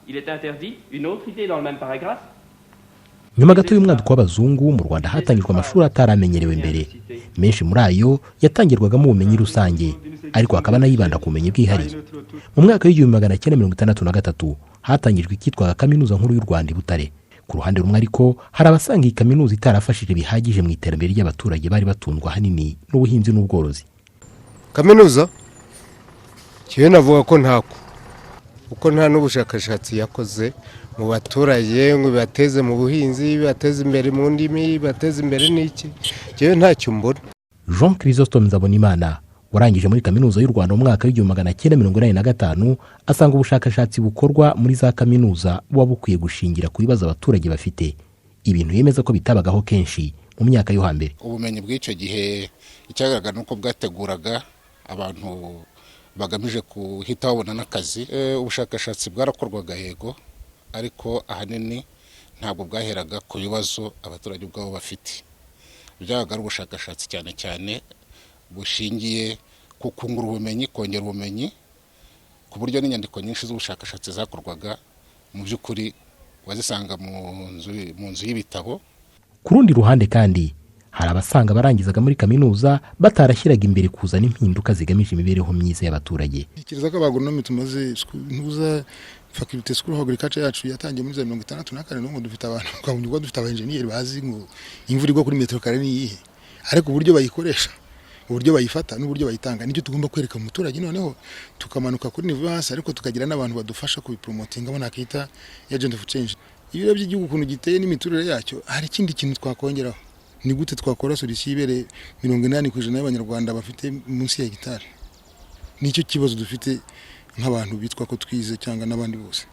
Il est interdit, une autre idée dans le même paragraphe. Nyuma gato y'umwaduko w'abazungu mu Rwanda hatangirwa amashuri ataramenyerewe mbere. Menshi muri ayo yatangirwagamo ubumenyi rusange, ariko hakaba n'ayibanda ku bumenyi bwihariye. Mu mwaka w'1963 hatangijwe icyitwaga Kaminuza nkuru y'u Rwanda i Butare. Ku ruhande rumwe ariko hari abasanga iyi kaminuza itarafashije bihagije mu iterambere ry'abaturage bari batundwa hanini n'ubuhinzi n'ubworozi. Kaminuza kiyo navuga ko ntako uko nta n'ubushakashatsi yakoze mu baturage ngo bateze mu buhinzi, bateze imbere mu ndimi, bateze imbere n'iki, kiyo ntacyo mbona. Jean Chrysostome Nzabonimana warangije muri Kaminuza y'u Rwanda mu mwaka w'1985 asanga ubushakashatsi bukorwa muri za kaminuza buba bukwiye gushingira ku bibazo abaturage bafite, ibintu yemeza ko bitabagaho kenshi mu myaka yo hambere. Ubumenyi bw'icyo gihe icyagaragara nuko bwateguraga abantu bagamije kuhita babona n'akazi. Ubushakashatsi bwarakorwaga yego, ariko ahanini ntabwo bwaheraga ku bibazo abaturage ubwabo bafite. Byabaga ari ubushakashatsi cyane cyane bushingiye ku kungura ubumenyi, kongera ubumenyi, ku buryo n'inyandiko nyinshi z'ubushakashatsi zakorwaga mu by'ukuri wazisanga mu nzu y'ibitabo. Ku rundi ruhande kandi hari abasanga barangizaga muri kaminuza batarashyiraga imbere kuzana impinduka zigamije imibereho myiza y'abaturage. Ikiriza ko abagonomi tumaze ntuza faculty school of agriculture yacu yatangiye muri 1964 n'ubu dufite abantu kwamujwa dufite abaengineer bazi ngo imvura igwa kuri metero kare ni yihe, ariko uburyo bayikoresha, uburyo bayifata n'uburyo bayitanga nicyo tugomba kwereka umuturage, noneho tukamanuka kuri niveau hasi, ariko tukagira n'abantu badufasha kubipromotinga bona akita agent of change. Iyo by'igihugu kuntu giteye n'imiturire yacyo, hari ikindi kintu twakongeraho. Ni gute twakora solution ibere 80% y'abanyarwanda bafite munsi ya hegitari. Nicyo kibazo dufite nk'abantu bitwa ko twize cyangwa n'abandi bose.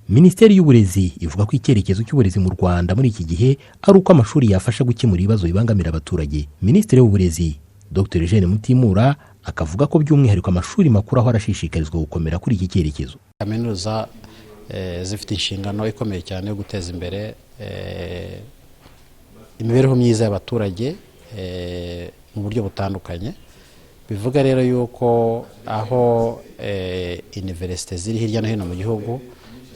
Minisiteri y'Uburezi ivuga ko icyerekezo cy'uburezi mu Rwanda muri iki gihe ari uko amashuri yafasha gukemura ibibazo bibangamira abaturage. Minisitiri w'Uburezi Dr. Eugene Mutimura akavuga ko by'umwihariko amashuri makuru aho arashishikarizwa gukomera kuri iki cyerekezo. Kaminuza zifite inshingano ikomeye cyane yo guteza imbere imibereho myiza y'abaturage mu buryo butandukanye. Bivuga rero yuko aho universite ziri hirya no hino mu gihugu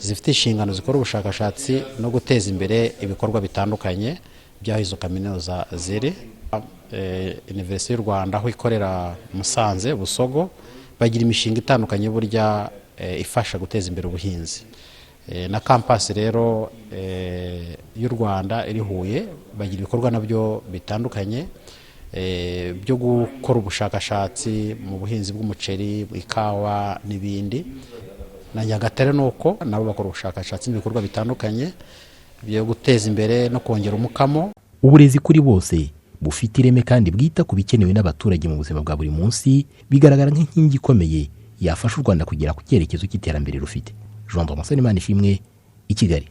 zifite inshingano zikora ubushakashatsi no guteza imbere ibikorwa bitandukanye by'aho izo kaminuza ziri. Universite y'u Rwanda aho ikorera Musanze, Busogo, bagira imishinga itandukanye burya ifasha guteza imbere ubuhinzi. Na campus rero y'u Rwanda iri Huye bagira ibikorwa nabyo bitandukanye byo gukora ubushakashatsi mu buhinzi bw'umuceri, ikawa n'ibindi. Na Nyagatare nuko nabo bakora ubushakashatsi n'ibikorwa bitandukanye byo guteza imbere no kongera umukamo. Uburezi kuri bose bufite ireme kandi bwita ku bikenewe n'abaturage mu buzima bwa buri munsi bigaragara nk'inkingi ikomeye yafasha u Rwanda kugera ku cyerekezo cy'iterambere rufite. Jean Thomas Imana ishimwe, i Kigali.